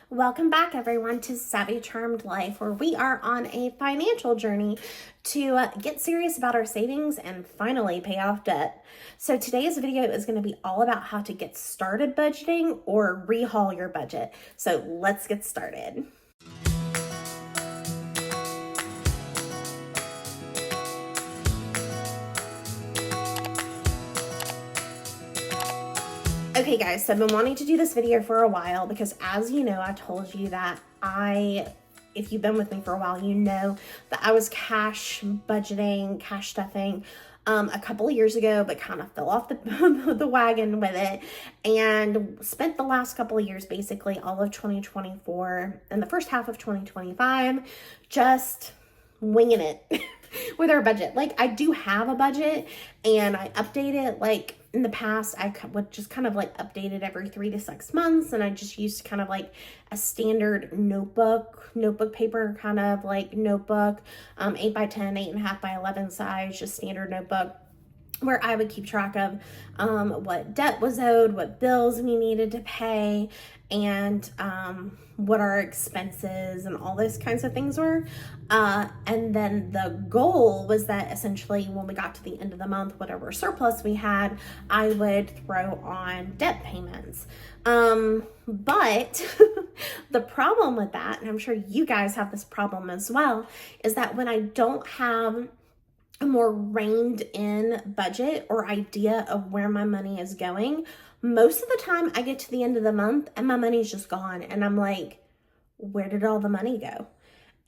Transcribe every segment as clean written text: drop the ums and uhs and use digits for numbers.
Welcome back, everyone, to Savvy Charmed Life, where we are on a financial journey to get serious about our savings and finally pay off debt. So today's video is going to be all about how to get started budgeting or rehaul your budget. So let's get started. Okay guys, so I've been wanting to do this video for a while because, as you know, I told you that if you've been with me for a while, you know that I was cash budgeting, cash stuffing a couple of years ago, but kind of fell off the wagon with it and spent the last couple of years, basically all of 2024 and the first half of 2025, just winging it with our budget. Like, I do have a budget and I update it. Like, in the past, I would just kind of like update it every 3 to 6 months, and I just used kind of like a standard notebook paper kind of like notebook, 8 by 10, 8.5 by 11 size, just standard notebook, where I would keep track of what debt was owed, what bills we needed to pay, and what our expenses and all those kinds of things were. And then the goal was that essentially when we got to the end of the month, whatever surplus we had, I would throw on debt payments. But the problem with that, and I'm sure you guys have this problem as well, is that when I don't have a more reined in budget or idea of where my money is going, most of the time I get to the end of the month and my money's just gone. And I'm like, where did all the money go?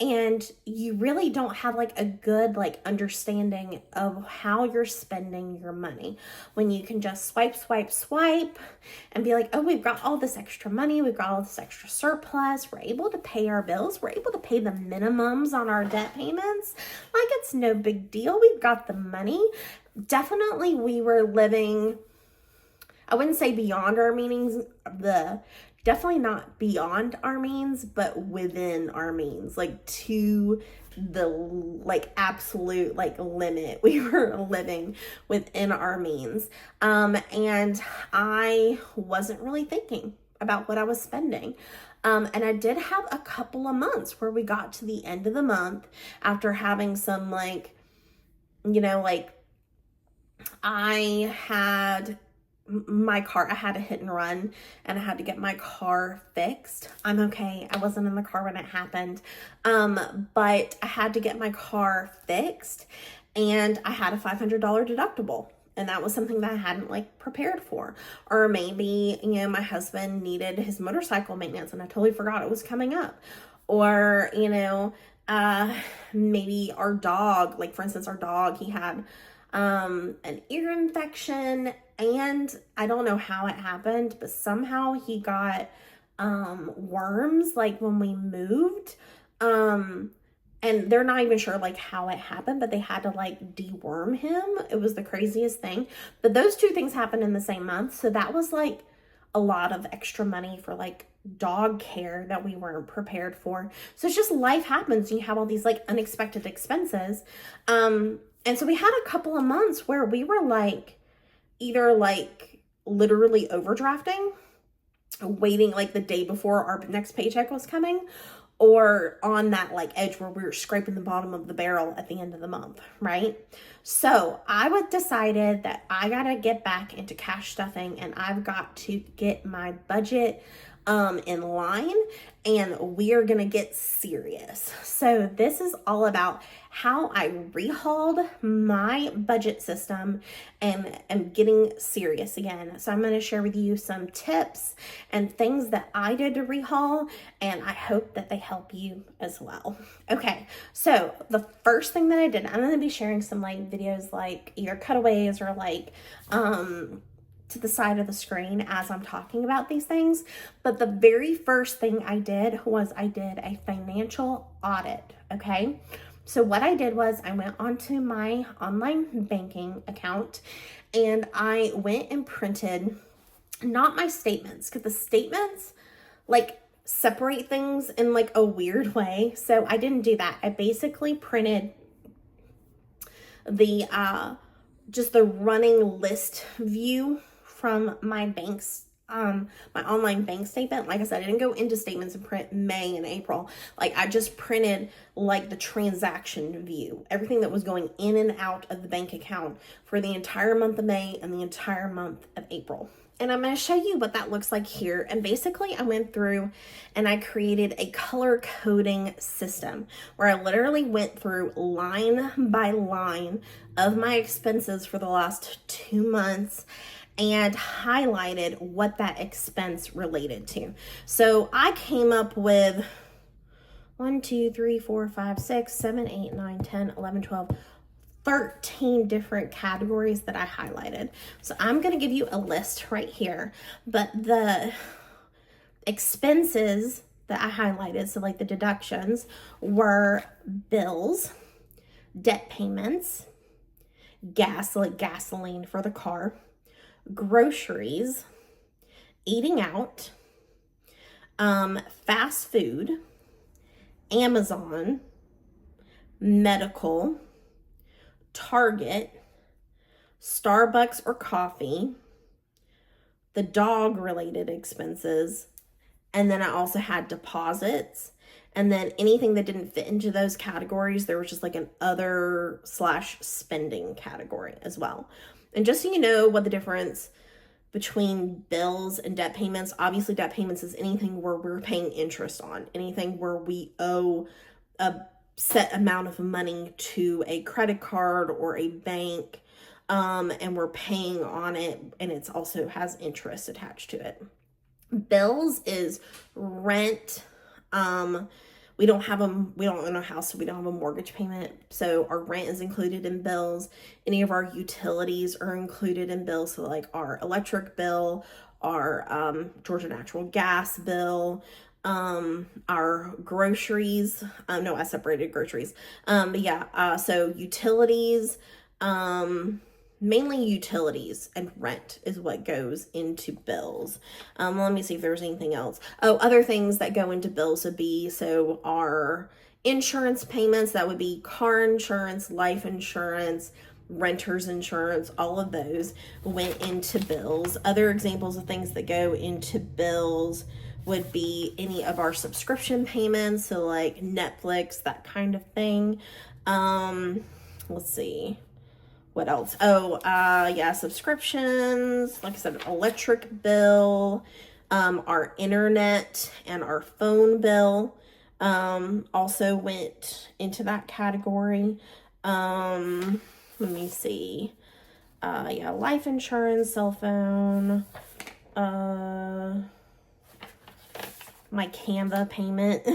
And you really don't have like a good like understanding of how you're spending your money when you can just swipe and be like, oh, we've got all this extra money, we've got all this extra surplus, we're able to pay our bills, we're able to pay the minimums on our debt payments, like it's no big deal, we've got the money. Definitely we were living, I wouldn't say beyond our means, definitely not beyond our means, but within our means, like to the like absolute like limit. We were living within our means. And I wasn't really thinking about what I was spending. And I did have a couple of months where we got to the end of the month after having some like, I had a hit and run and I had to get my car fixed. I'm okay. I wasn't in the car when it happened. But I had to get my car fixed and I had a $500 deductible. And that was something that I hadn't like prepared for. Or maybe, my husband needed his motorcycle maintenance and I totally forgot it was coming up. Or, maybe our dog, like for instance, our dog, he had an ear infection, and I don't know how it happened, but somehow he got worms like when we moved, and they're not even sure like how it happened, but they had to like deworm him. It was the craziest thing. But those two things happened in the same month, so that was like a lot of extra money for like dog care that we weren't prepared for. So it's just life happens. You have all these like unexpected expenses. And so we had a couple of months where we were like either like literally overdrafting, waiting like the day before our next paycheck was coming, or on that like edge where we were scraping the bottom of the barrel at the end of the month, right? So I decided that I gotta get back into cash stuffing and I've got to get my budget in line, and we are gonna get serious. So this is all about how I rehauled my budget system and am getting serious again. So I'm going to share with you some tips and things that I did to rehaul, and I hope that they help you as well. Okay, so the first thing that I did, I'm going to be sharing some like videos, like either cutaways or like to the side of the screen as I'm talking about these things. But the very first thing I did was I did a financial audit, okay? So what I did was I went onto my online banking account and I went and printed, not my statements, because the statements like separate things in like a weird way. So I didn't do that. I basically printed the just the running list view from my bank's my online bank statement. Like I said, I didn't go into statements and print May and April. Like I just printed like the transaction view, everything that was going in and out of the bank account for the entire month of May and the entire month of April. And I'm going to show you what that looks like here. And basically I went through and I created a color coding system where I literally went through line by line of my expenses for the last 2 months and highlighted what that expense related to. So I came up with 1, 2, 3, 4, 5, 6, 7, 8, 9, 10, 11, 12, 13 different categories that I highlighted. So I'm going to give you a list right here, but the expenses that I highlighted, so like the deductions, were bills, debt payments, gas, like gasoline for the car, groceries, eating out, fast food, Amazon, medical, Target, Starbucks or coffee, the dog related expenses, and then I also had deposits. And then anything that didn't fit into those categories, there was just like an other / spending category as well. And just so you know what the difference between bills and debt payments, obviously debt payments is anything where we're paying interest on, anything where we owe a set amount of money to a credit card or a bank, and we're paying on it, and it's also has interest attached to it. Bills is rent. We don't own a house, so we don't have a mortgage payment. So our rent is included in bills. Any of our utilities are included in bills. So like our electric bill, our Georgia natural gas bill, our groceries. No, I separated groceries. But yeah, so utilities, mainly utilities and rent is what goes into bills. Let me see if there's anything else. Oh, other things that go into bills would be, so our insurance payments, that would be car insurance, life insurance, renter's insurance, all of those went into bills. Other examples of things that go into bills would be any of our subscription payments, so like Netflix, that kind of thing. Let's see. What else? Oh, yeah, subscriptions, like I said, electric bill, our internet and our phone bill, also went into that category. Let me see. Yeah, life insurance, cell phone, my Canva payment.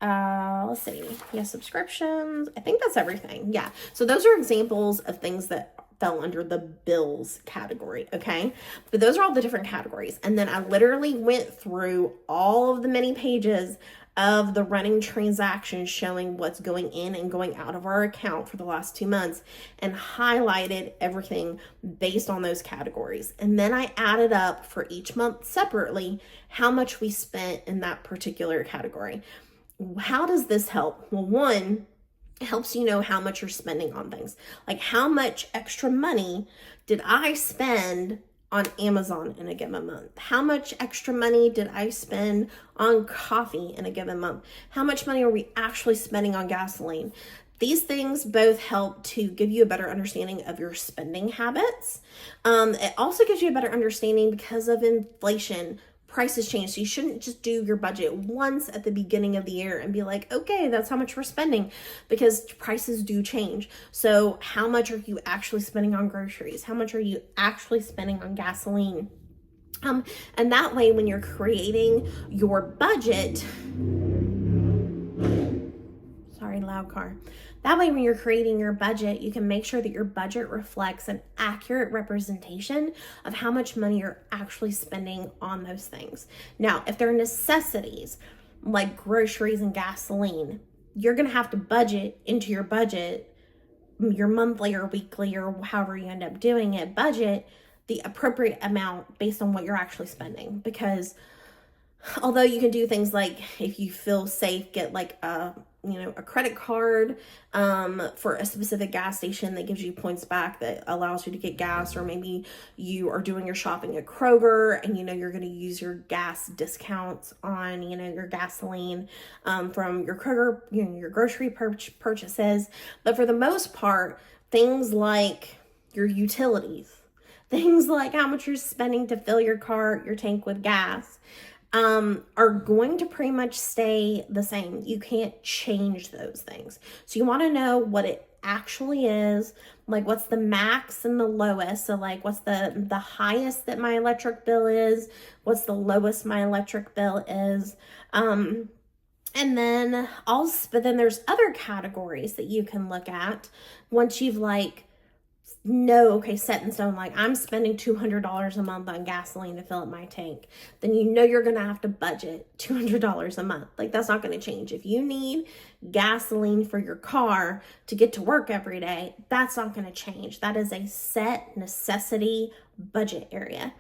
Let's see. Yeah, subscriptions. I think that's everything. Yeah. So those are examples of things that fell under the bills category. Okay. But those are all the different categories. And then I literally went through all of the many pages of the running transactions showing what's going in and going out of our account for the last 2 months and highlighted everything based on those categories. And then I added up for each month separately how much we spent in that particular category. How does this help? Well, one, it helps you know how much you're spending on things. Like how much extra money did I spend on Amazon in a given month? How much extra money did I spend on coffee in a given month? How much money are we actually spending on gasoline? These things both help to give you a better understanding of your spending habits. It also gives you a better understanding because of inflation. Prices change. So you shouldn't just do your budget once at the beginning of the year and be like, okay, that's how much we're spending, because prices do change. So how much are you actually spending on groceries? How much are you actually spending on gasoline? And that way, when you're creating your budget, sorry, loud car. That way, when you're creating your budget, you can make sure that your budget reflects an accurate representation of how much money you're actually spending on those things. Now, if they're necessities like groceries and gasoline, you're going to have to budget into your budget, your monthly or weekly or however you end up doing it, budget the appropriate amount based on what you're actually spending. Because Although you can do things like, if you feel safe, get like a credit card for a specific gas station that gives you points back that allows you to get gas. Or maybe you are doing your shopping at Kroger and you're going to use your gas discounts on your gasoline from your Kroger, your grocery purchases. But for the most part, things like your utilities, things like how much you're spending to fill your tank with gas, are going to pretty much stay the same. You can't change those things. So you want to know what it actually is, like what's the max and the lowest. So like what's the highest that my electric bill is, what's the lowest my electric bill is. And then but then there's other categories that you can look at once you've set in stone, like I'm spending $200 a month on gasoline to fill up my tank, then you're going to have to budget $200 a month. Like that's not going to change. If you need gasoline for your car to get to work every day, that's not going to change. That is a set necessity budget area.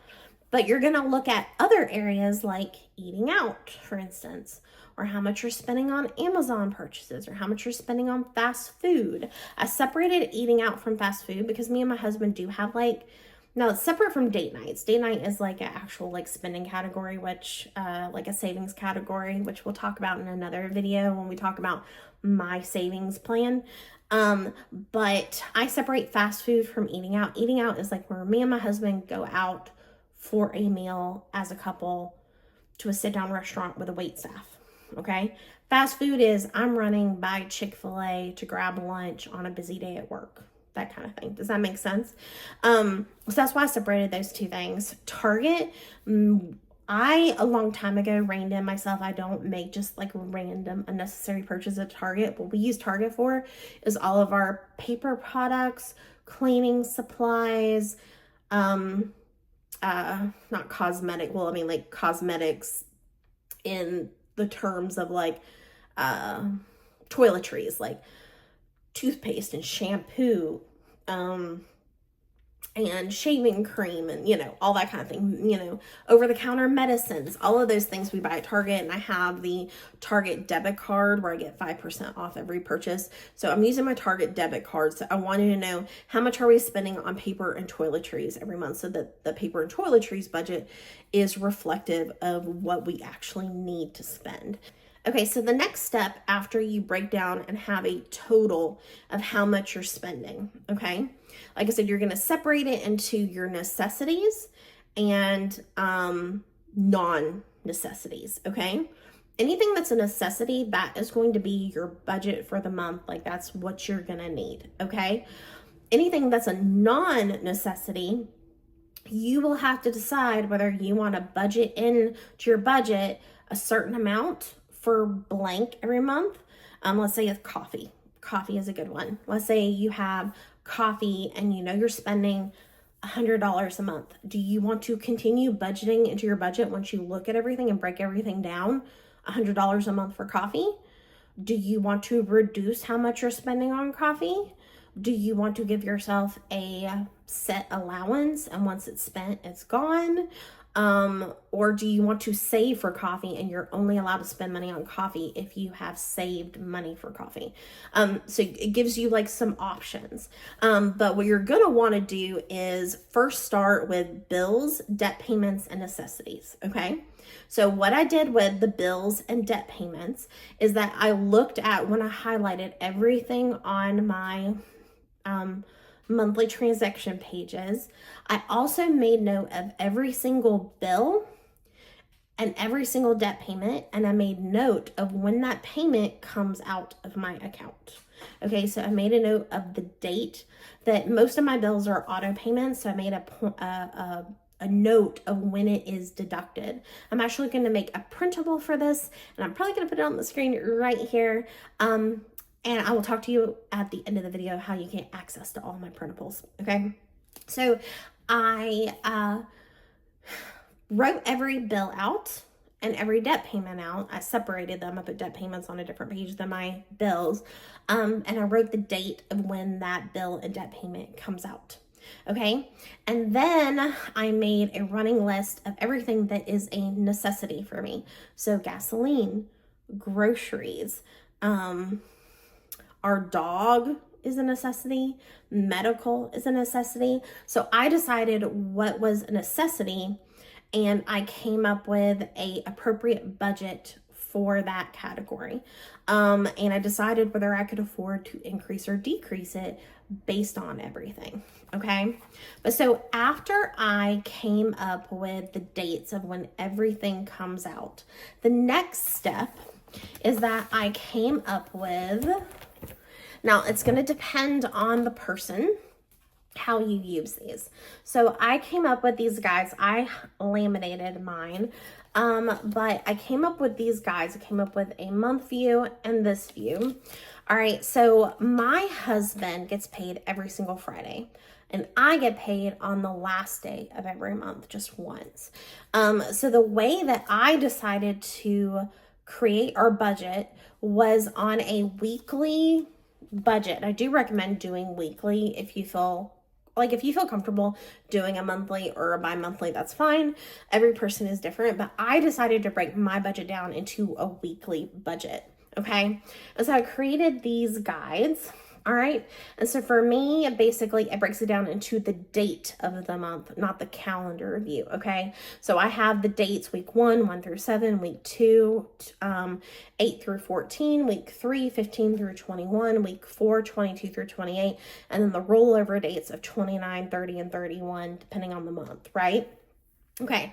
But you're going to look at other areas like eating out, for instance, or how much you're spending on Amazon purchases, or how much you're spending on fast food. I separated eating out from fast food because me and my husband do have no, it's separate from date nights. Date night is like an actual spending category, which like a savings category, which we'll talk about in another video when we talk about my savings plan. But I separate fast food from eating out. Eating out is like where me and my husband go out for a meal as a couple to a sit-down restaurant with a waitstaff. Okay. Fast food is I'm running by Chick-fil-A to grab lunch on a busy day at work, that kind of thing. Does that make sense? So that's why I separated those two things. Target, I a long time ago reined in myself. I don't make just random unnecessary purchases at Target. What we use Target for is all of our paper products, cleaning supplies, not cosmetic. Well, I mean cosmetics in the terms of toiletries, like toothpaste and shampoo, and shaving cream and, all that kind of thing, over-the-counter medicines, all of those things we buy at Target. And I have the Target debit card where I get 5% off every purchase. So I'm using my Target debit card. So I wanted to know how much are we spending on paper and toiletries every month, so that the paper and toiletries budget is reflective of what we actually need to spend. Okay, so the next step after you break down and have a total of how much you're spending, okay? Like I said, you're going to separate it into your necessities and non-necessities, okay? Anything that's a necessity, that is going to be your budget for the month. That's what you're going to need, okay? Anything that's a non-necessity, you will have to decide whether you want to budget into your budget a certain amount for blank every month. Let's say it's coffee. Coffee is a good one. Let's say you have coffee and you're spending $100 a month. Do you want to continue budgeting into your budget once you look at everything and break everything down, $100 a month for coffee? Do you want to reduce how much you're spending on coffee? Do you want to give yourself a set allowance and once it's spent, it's gone? Or do you want to save for coffee and you're only allowed to spend money on coffee if you have saved money for coffee? So it gives you some options. But what you're going to want to do is first start with bills, debt payments, and necessities. Okay. So what I did with the bills and debt payments is that I looked at, when I highlighted everything on my, monthly transaction pages, I also made note of every single bill and every single debt payment, and I made note of when that payment comes out of my account. Okay, so I made a note of the date that most of my bills are auto payments, so I made a note of when it is deducted. I'm actually going to make a printable for this, and I'm probably going to put it on the screen right here. And I will talk to you at the end of the video how you get access to all my printables, okay? So I wrote every bill out and every debt payment out. I separated them. I put debt payments on a different page than my bills. And I wrote the date of when that bill and debt payment comes out. Okay. And then I made a running list of everything that is a necessity for me. So gasoline, groceries, our dog is a necessity, medical is a necessity. So I decided what was a necessity, and I came up with a appropriate budget for that category. And I decided whether I could afford to increase or decrease it based on everything. Okay. But so after I came up with the dates of when everything comes out, the next step is that I came up with, now it's going to depend on the person how you use these. So I came up with these guides. I laminated mine. But I came up with these guides. I came up with a month view and this view. All right. So my husband gets paid every single Friday, and I get paid on the last day of every month, just once. So the way that I decided to create our budget was on a weekly budget. I do recommend doing weekly if you feel comfortable doing a monthly or a bi-monthly, that's fine. Every person is different, but I decided to break my budget down into a weekly budget. Okay. And so I created these guides. All right. And so for me, basically it breaks it down into the date of the month, not the calendar view. Okay. So I have the dates: week 1 through 7, week 2, 8 through 14, week 3, 15 through 21, week 4, 22 through 28, and then the rollover dates of 29, 30, and 31, depending on the month. Right. Okay.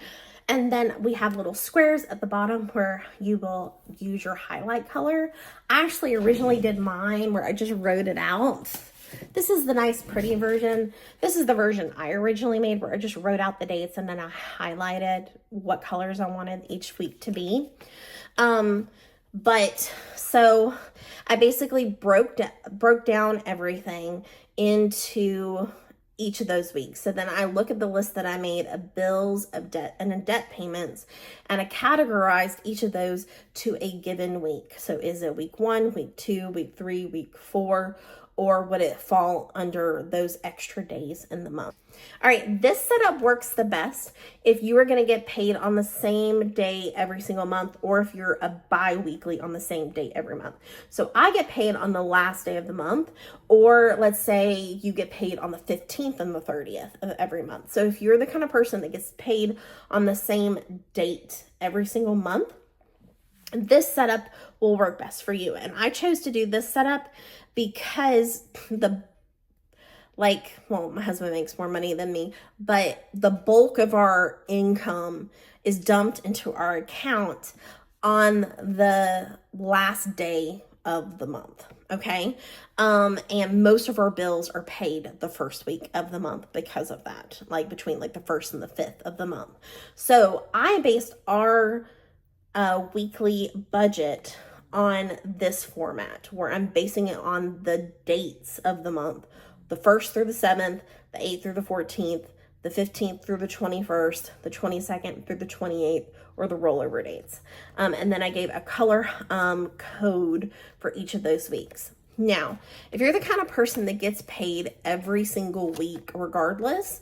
And then we have little squares at the bottom where you will use your highlight color. I actually originally did mine where I just wrote it out. This is the nice, pretty version. This is the version I originally made where I just wrote out the dates and then I highlighted what colors I wanted each week to be. But so I basically broke down everything into each of those weeks. So then I look at the list that I made of bills, of debt, and of debt payments, and I categorized each of those to a given week. So is it week 1, week 2, week 3, week 4, or would it fall under those extra days in the month? All right, this setup works the best if you are going to get paid on the same day every single month, or if you're a bi-weekly on the same day every month. So I get paid on the last day of the month, or let's say you get paid on the 15th and the 30th of every month. So if you're the kind of person that gets paid on the same date every single month, this setup will work best for you. And I chose to do this setup because my husband makes more money than me, but the bulk of our income is dumped into our account on the last day of the month. Okay. And most of our bills are paid the first week of the month because of that, like between like the 1st and the 5th of the month. So I based our weekly budget on this format where I'm basing it on the dates of the month, the 1st through the 7th, the 8th through the 14th, the 15th through the 21st, the 22nd through the 28th, or the rollover dates. And then I gave a color code for each of those weeks. Now, if you're the kind of person that gets paid every single week regardless,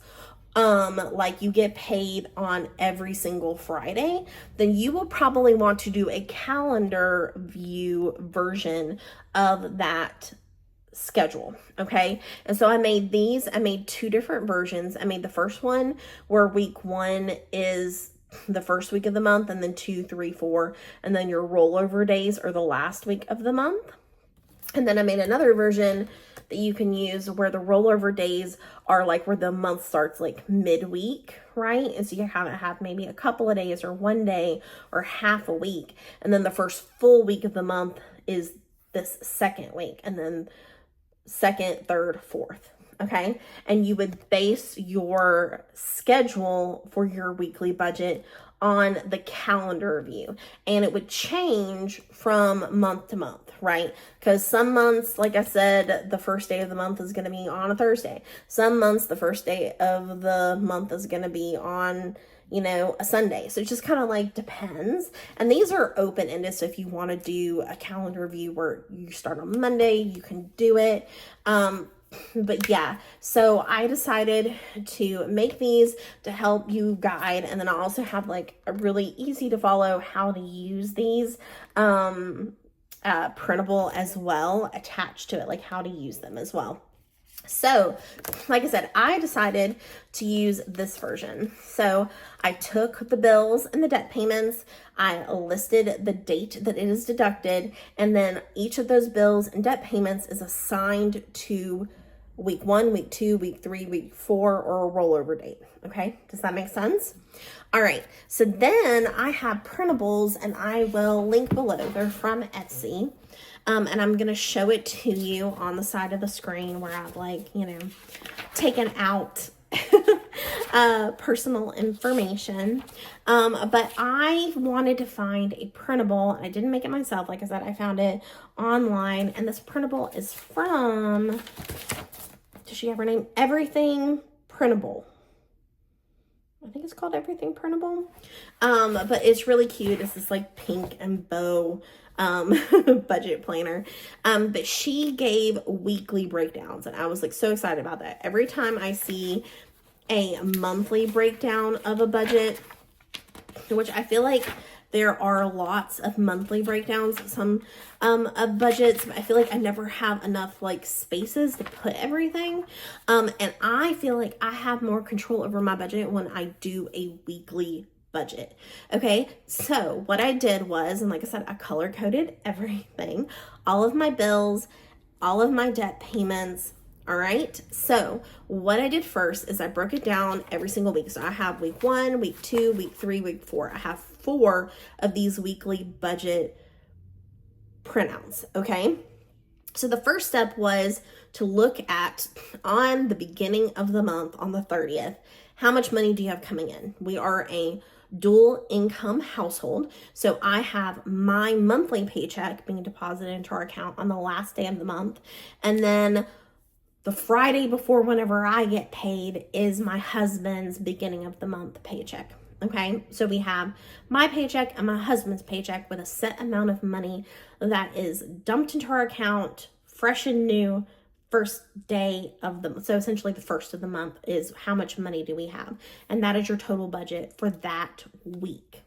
like you get paid on every single Friday, then you will probably want to do a calendar view version of that schedule. Okay. And so I made 2 different versions. I made the first one where week 1 is the first week of the month, and then 2, 3, 4, and then your rollover days are the last week of the month. And then I made another version that you can use where the rollover days are like where the month starts like midweek, right? And so you have maybe a couple of days or 1 day or half a week. And then the first full week of the month is this second week, and then 2nd, 3rd, 4th. Okay. And you would base your schedule for your weekly budget on the calendar view, and it would change from month to month, right? Because some months, like I said, the first day of the month is going to be on a Thursday. Some months, the first day of the month is going to be on, a Sunday. So it just kind of like depends. And these are open-ended. So if you want to do a calendar view where you start on Monday, you can do it. But yeah, so I decided to make these to help you guide, and then I also have like a really easy to follow how to use these printable as well attached to it, like how to use them as well. So, like I said, I decided to use this version. So I took the bills and the debt payments, I listed the date that it is deducted, and then each of those bills and debt payments is assigned to week 1, week 2, week 3, week 4, or a rollover date. Okay, does that make sense? All right, so then I have printables, and I will link below. They're from Etsy. And I'm going to show it to you on the side of the screen where I've like, you know, taken out personal information. But I wanted to find a printable, and I didn't make it myself. Like I said, I found it online, and this printable is from, does she have her name? Everything Printable. I think it's called Everything Printable. But it's really cute. It's this like pink and bow budget planner. But she gave weekly breakdowns, and I was like so excited about that. Every time I see a monthly breakdown of a budget, which I feel like there are lots of monthly breakdowns, some of budgets, but I feel like I never have enough like spaces to put everything. And I feel like I have more control over my budget when I do a weekly budget. Okay, so what I did was, and like I said, I color coded everything, all of my bills, all of my debt payments. All right, so what I did first is I broke it down every single week. So I have week 1, week 2, week 3, week 4. I have 4 of these weekly budget printouts. Okay, so the first step was to look at, on the beginning of the month, on the 30th, how much money do you have coming in? We are a dual income household. So I have my monthly paycheck being deposited into our account on the last day of the month. And then the Friday before whenever I get paid is my husband's beginning of the month paycheck. Okay, so we have my paycheck and my husband's paycheck with a set amount of money that is dumped into our account, fresh and new, first day of the, so essentially the first of the month is how much money do we have, and that is your total budget for that week,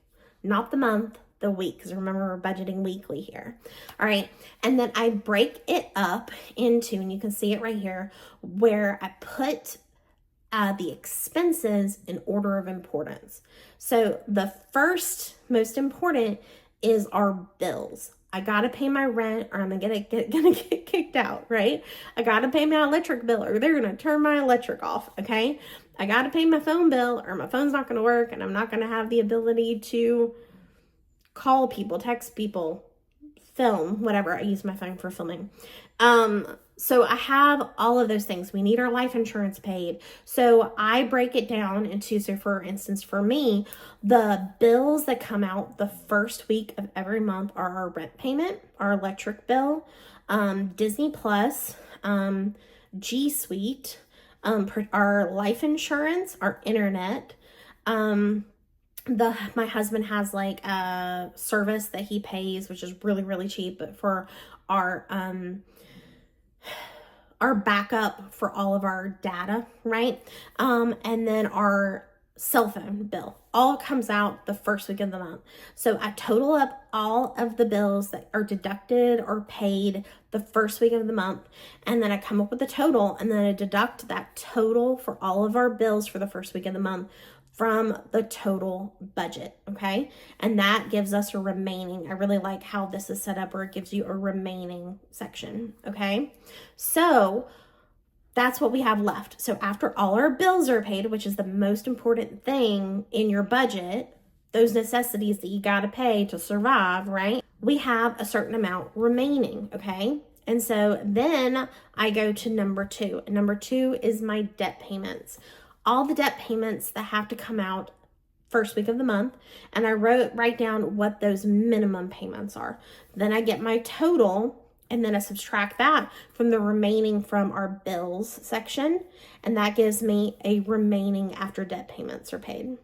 not the month, the week, because remember we're budgeting weekly here. All right, and then I break it up into, and you can see it right here, where I put the expenses in order of importance. So the first most important is our bills. I gotta pay my rent, or I'm gonna get kicked out, right? I gotta pay my electric bill, or they're gonna turn my electric off. Okay, I gotta pay my phone bill, or my phone's not gonna work, and I'm not gonna have the ability to call people, text people, film, whatever. I use my phone for filming. So I have all of those things. We need our life insurance paid. So I break it down into, so for instance, for me, the bills that come out the first week of every month are our rent payment, our electric bill, Disney Plus, G Suite, our life insurance, our internet, my husband has like a service that he pays, which is really, really cheap, but for our backup for all of our data, right? And then our cell phone bill all comes out the first week of the month. So I total up all of the bills that are deducted or paid the first week of the month, and then I come up with the total, and then I deduct that total for all of our bills for the first week of the month from the total budget, okay? And that gives us a remaining, I really like how this is set up where it gives you a remaining section, okay? So that's what we have left. So after all our bills are paid, which is the most important thing in your budget, those necessities that you gotta pay to survive, right? We have a certain amount remaining, okay? And so then I go to number 2. And number 2 is my debt payments. All the debt payments that have to come out first week of the month, and I write down what those minimum payments are. Then I get my total, and then I subtract that from the remaining from our bills section, and that gives me a remaining after debt payments are paid.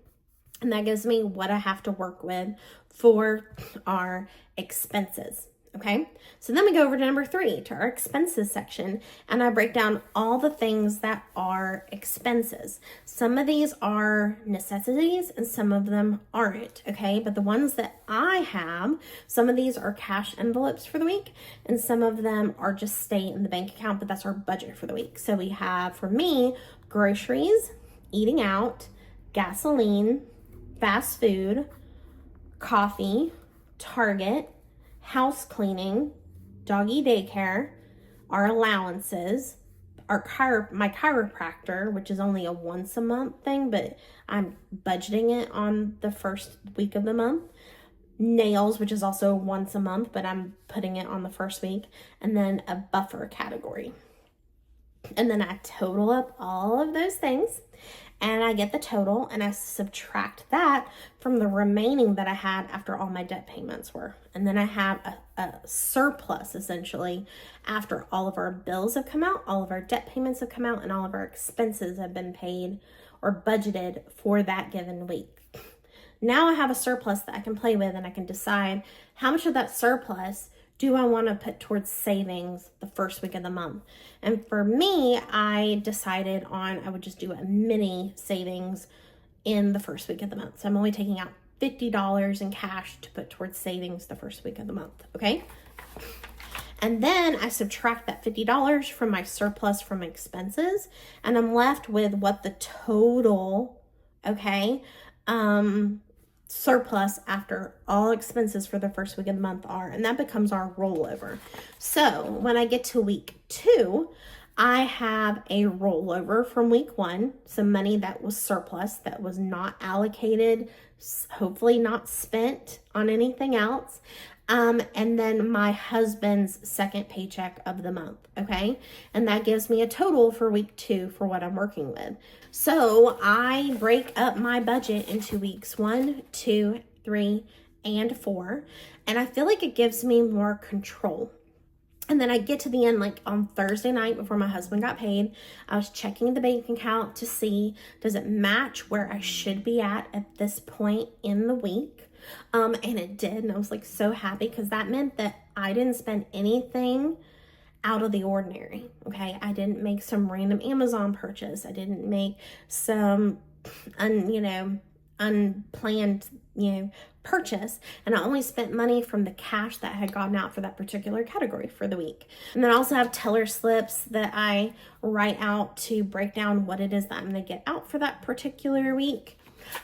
And that gives me what I have to work with for our expenses. Okay, so then we go over to number 3, to our expenses section, and I break down all the things that are expenses. Some of these are necessities and some of them aren't, okay? But the ones that I have, some of these are cash envelopes for the week, and some of them are just stay in the bank account, but that's our budget for the week. So we have, for me, groceries, eating out, gasoline, fast food, coffee, Target, house cleaning, doggy daycare, our allowances, my chiropractor, which is only a once a month thing, but I'm budgeting it on the first week of the month. Nails, which is also once a month, but I'm putting it on the first week. And then a buffer category. And then I total up all of those things and I get the total and I subtract that from the remaining that I had after all my debt payments were. And then I have a surplus essentially after all of our bills have come out, all of our debt payments have come out, and all of our expenses have been paid or budgeted for that given week. Now I have a surplus that I can play with, and I can decide how much of that surplus do I want to put towards savings the first week of the month. And for me, I decided on I would just do a mini savings in the first week of the month. So I'm only taking out $50 in cash to put towards savings the first week of the month, okay? And then I subtract that $50 from my surplus from expenses, and I'm left with what the total, okay, surplus after all expenses for the first week of the month are, and that becomes our rollover. So when I get to week 2, I have a rollover from week 1, some money that was surplus, that was not allocated, hopefully not spent on anything else. And then my husband's second paycheck of the month, okay? And that gives me a total for week 2 for what I'm working with. So I break up my budget into weeks 1, 2, 3, and 4, and I feel like it gives me more control. And then I get to the end, like on Thursday night before my husband got paid, I was checking the bank account to see, does it match where I should be at this point in the week? And it did, and I was like so happy because that meant that I didn't spend anything out of the ordinary, okay? I didn't make some random Amazon purchase. I didn't make some, unplanned, purchase, and I only spent money from the cash that had gotten out for that particular category for the week. And then I also have teller slips that I write out to break down what it is that I'm going to get out for that particular week.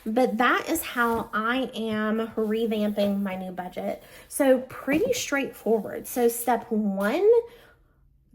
But that is how I am revamping my new budget. So pretty straightforward. So step 1,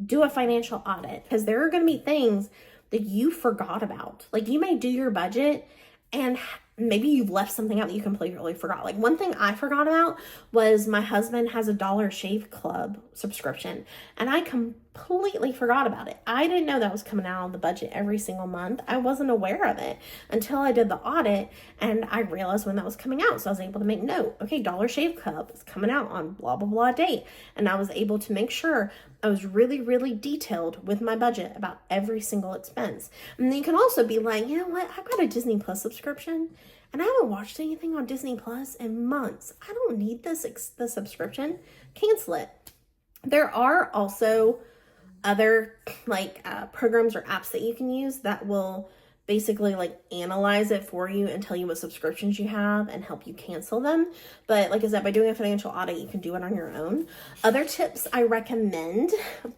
do a financial audit, because there are going to be things that you forgot about. Like you may do your budget and maybe you've left something out that you completely forgot. Like one thing I forgot about was my husband has a Dollar Shave Club subscription, and I completely forgot about it. I didn't know that was coming out of the budget every single month. I wasn't aware of it until I did the audit, and I realized when that was coming out. So I was able to make note, okay, Dollar Shave Club is coming out on blah, blah, blah date. And I was able to make sure I was really, really detailed with my budget about every single expense. And then you can also be like, you know what? I've got a Disney Plus subscription and I haven't watched anything on Disney Plus in months. I don't need the subscription. Cancel it. There are also other programs or apps that you can use that will basically analyze it for you and tell you what subscriptions you have and help you cancel them. But like I said, by doing a financial audit, you can do it on your own. Other tips I recommend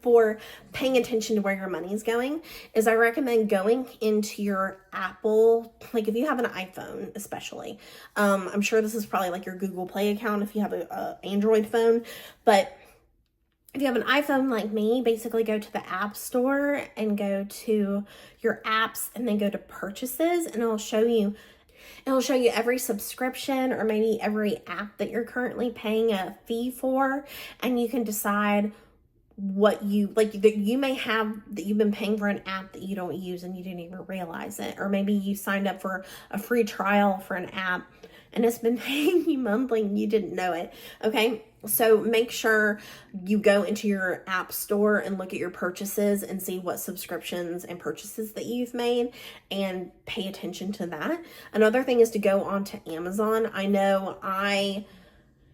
for paying attention to where your money is going is I recommend going into your Apple, if you have an iPhone especially. I'm sure this is probably your Google Play account if you have a Android phone, but if you have an iPhone like me, basically go to the App Store and go to your apps and then go to purchases, and it'll show you every subscription or maybe every app that you're currently paying a fee for, and you can decide what that you may have that you've been paying for an app that you don't use and you didn't even realize it, or maybe you signed up for a free trial for an app and it's been paying you monthly and you didn't know it. Okay, so make sure you go into your app store and look at your purchases and see what subscriptions and purchases that you've made and pay attention to that. Another thing is to go onto Amazon. I know I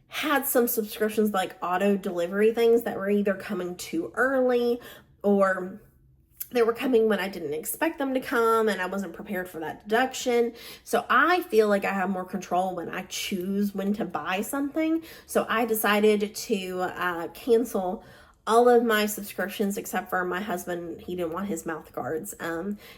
had some subscriptions like auto delivery things that were either coming too early or they were coming when I didn't expect them to come and I wasn't prepared for that deduction. So I feel like I have more control when I choose when to buy something. So I decided to cancel all of my subscriptions except for my husband. He didn't want his mouth guards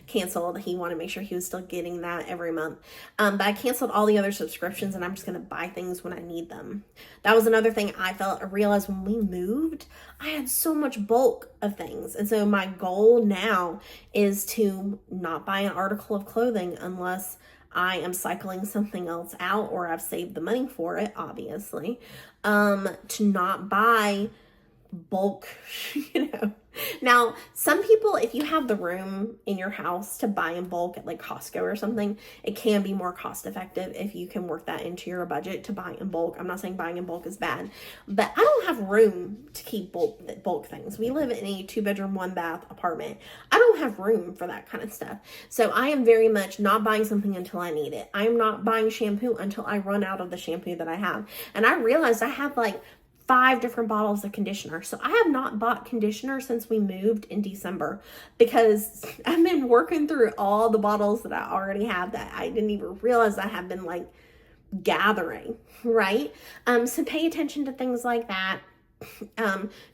canceled. He wanted to make sure he was still getting that every month. But I canceled all the other subscriptions and I'm just going to buy things when I need them. That was another thing I realized when we moved. I had so much bulk of things. And so my goal now is to not buy an article of clothing unless I am cycling something else out or I've saved the money for it, obviously. To not buy bulk, you know. Now, some people, if you have the room in your house to buy in bulk at like Costco or something, it can be more cost effective if you can work that into your budget to buy in bulk. I'm not saying buying in bulk is bad, but I don't have room to keep bulk things. We live in a 2-bedroom, 1-bath apartment. I don't have room for that kind of stuff. So I am very much not buying something until I need it. I am not buying shampoo until I run out of the shampoo that I have. And I realized I have like 5 different bottles of conditioner. So I have not bought conditioner since we moved in December because I've been working through all the bottles that I already have that I didn't even realize I have been like gathering, right? So pay attention to things like that.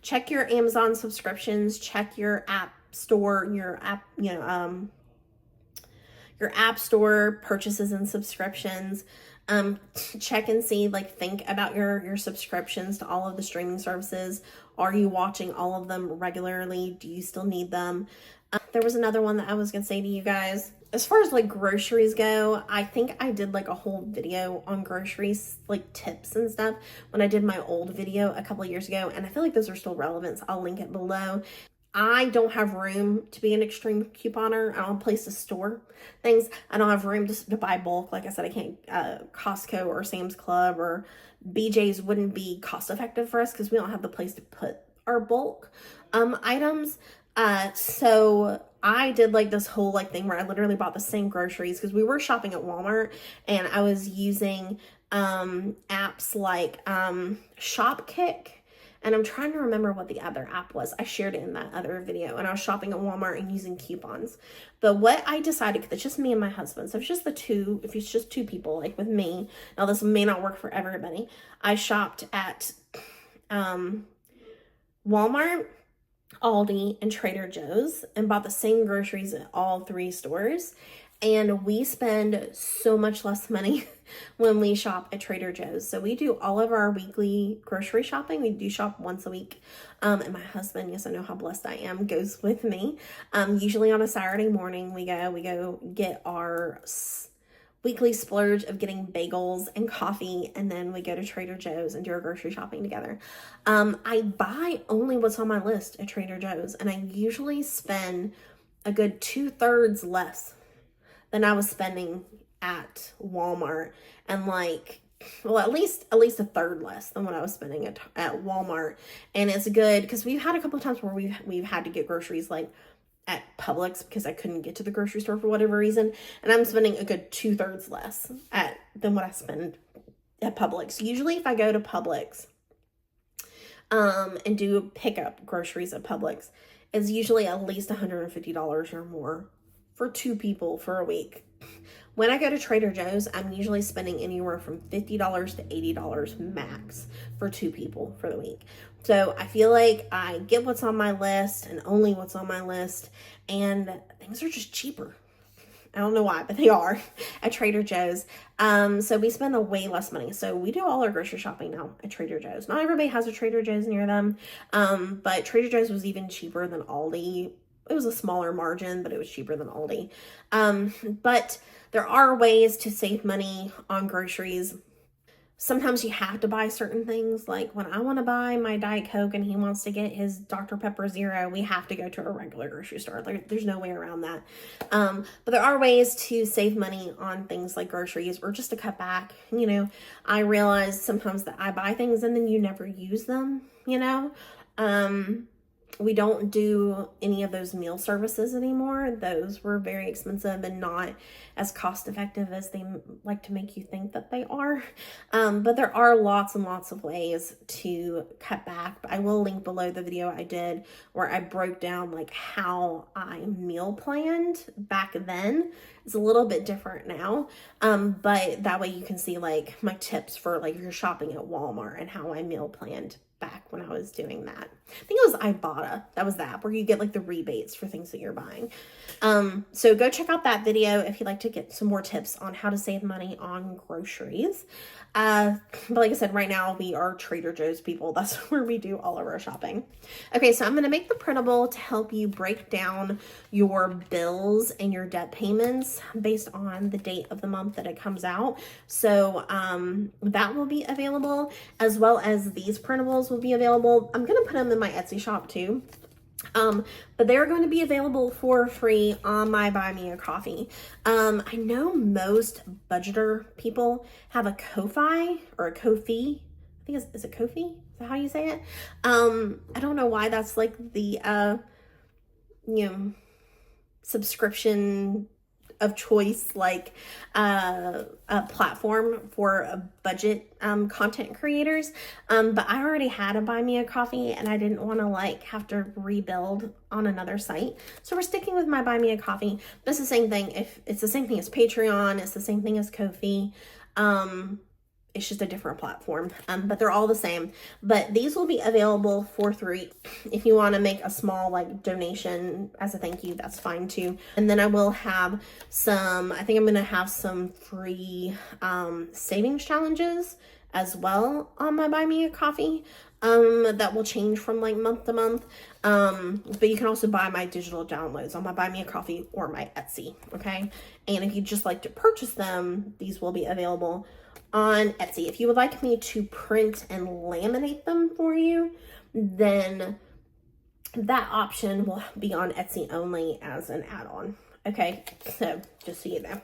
Check your Amazon subscriptions, check your app store, your app store purchases and subscriptions. Check and see, like, think about your subscriptions to all of the streaming services. Are you watching all of them regularly? Do you still need them? There was another one that I was gonna say to you guys. As far as like groceries go, I think I did like a whole video on groceries, like tips and stuff, when I did my old video a couple of years ago, and I feel like those are still relevant, so I'll link it below. I don't have room to be an extreme couponer. I don't have a place to store things. I don't have room to buy bulk. Like I said, I can't, Costco or Sam's Club or BJ's wouldn't be cost effective for us because we don't have the place to put our bulk items. So I did like this whole like thing where I literally bought the same groceries because we were shopping at Walmart and I was using apps like Shopkick. And I'm trying to remember what the other app was. I shared it in that other video. And I was shopping at Walmart and using coupons. But what I decided, because it's just me and my husband. So if it's just two people, like with me. Now this may not work for everybody. I shopped at Walmart, Aldi, and Trader Joe's. And bought the same groceries at all 3 stores. And we spend so much less money when we shop at Trader Joe's. So we do all of our weekly grocery shopping. We do shop once a week. And my husband, yes, I know how blessed I am, goes with me. Usually on a Saturday morning, we go get our weekly splurge of getting bagels and coffee. And then we go to Trader Joe's and do our grocery shopping together. I buy only what's on my list at Trader Joe's. And I usually spend a good 2/3 less than I was spending at Walmart, and like, well, at least 1/3 less than what I was spending at Walmart. And it's good because we've had a couple of times where we've had to get groceries like at Publix because I couldn't get to the grocery store for whatever reason, and I'm spending a good 2/3 less than what I spend at Publix. Usually if I go to Publix and do pickup groceries at Publix, it's usually at least $150 or more for 2 people for a week. When I go to Trader Joe's, I'm usually spending anywhere from $50 to $80 max for 2 people for the week. So I feel like I get what's on my list and only what's on my list, and things are just cheaper. I don't know why, but they are at Trader Joe's. So we spend a way less money. So we do all our grocery shopping now at Trader Joe's. Not everybody has a Trader Joe's near them, but Trader Joe's was even cheaper than Aldi. It was a smaller margin, but it was cheaper than Aldi. But there are ways to save money on groceries. Sometimes you have to buy certain things. Like when I want to buy my Diet Coke and he wants to get his Dr. Pepper Zero, we have to go to a regular grocery store. Like there's no way around that. But there are ways to save money on things like groceries or just to cut back. You know, I realize sometimes that I buy things and then you never use them, you know. We don't do any of those meal services anymore. Those were very expensive and not as cost effective as they like to make you think that they are. But there are lots and lots of ways to cut back. I will link below the video I did where I broke down like how I meal planned back then. It's a little bit different now. But that way you can see like my tips for like if you're shopping at Walmart and how I meal planned back when I was doing that. I think it was Ibotta. That was the app where you get like the rebates for things that you're buying. So go check out that video if you'd like to get some more tips on how to save money on groceries. But like I said, right now we are Trader Joe's people. That's where we do all of our shopping. Okay, so I'm going to make the printable to help you break down your bills and your debt payments based on the date of the month that it comes out. So that will be available, as well as these printables will be available. I'm going to put them in my Etsy shop too. But they're going to be available for free on my Buy Me a Coffee. I know most budgeter people have a Ko-Fi or a Ko-Fi. I think is it Ko-Fi? Is that how you say it? I don't know why that's like the, subscription of choice, like a platform for budget content creators. But I already had a Buy Me a Coffee and I didn't want to like have to rebuild on another site. So we're sticking with my Buy Me a Coffee. It's the same thing. If it's the same thing as Patreon, it's the same thing as Ko-Fi. It's just a different platform, but they're all the same. But these will be available for free. If you want to make a small like donation as a thank you, that's fine too. And then I will have some, I think I'm going to have some free savings challenges as well on my Buy Me a Coffee that will change from like month to month. But you can also buy my digital downloads on my Buy Me a Coffee or my Etsy, okay? And if you just like to purchase them, these will be available on Etsy. If you would like me to print and laminate them for you, then that option will be on Etsy only as an add-on. Okay, so just so you know.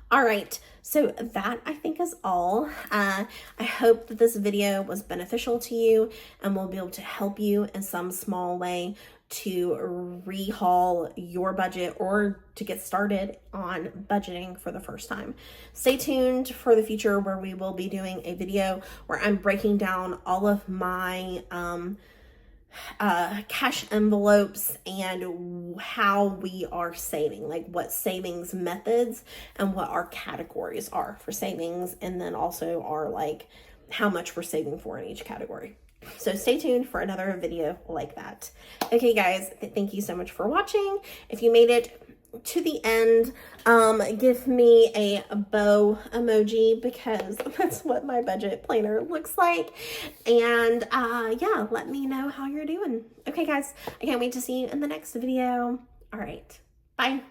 All right, so that I think is all. I hope that this video was beneficial to you and will be able to help you in some small way to rehaul your budget or to get started on budgeting for the first time. Stay tuned for the future where we will be doing a video where I'm breaking down all of my cash envelopes and how we are saving, like what savings methods and what our categories are for savings, and then also our like how much we're saving for in each category. So stay tuned for another video like that. Okay guys, thank you so much for watching. If you made it to the end, give me a bow emoji because that's what my budget planner looks like. And yeah, let me know how you're doing. Okay guys, I can't wait to see you in the next video. All right, bye.